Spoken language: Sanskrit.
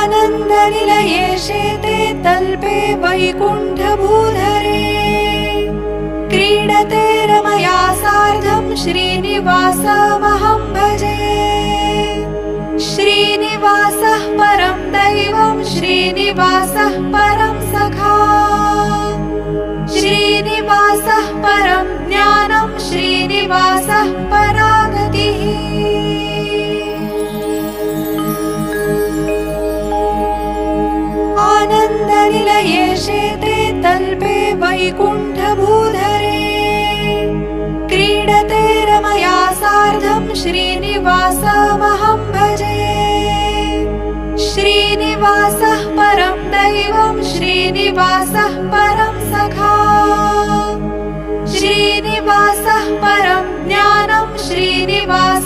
आनन्दनिलये शेते तल्पे वैकुण्ठभूधरे क्रीडते रमया सार्धं श्रीनिवासमहं भजे। श्रीनिवासः परं दैवं श्रीनिवासः परं सखा श्रीनिवासः परं ज्ञानं श्रीनिवासः परा गतिः। आनन्दनिलये शेते तल्पे वैकुण्ठभूधरे क्रीडते रमया सार्धं श्रीनिवासमहं भजे। श्रीनिवासः परं दैवं श्रीनिवासः परं सखा श्रीनिवासः परं ज्ञानं श्रीनिवासः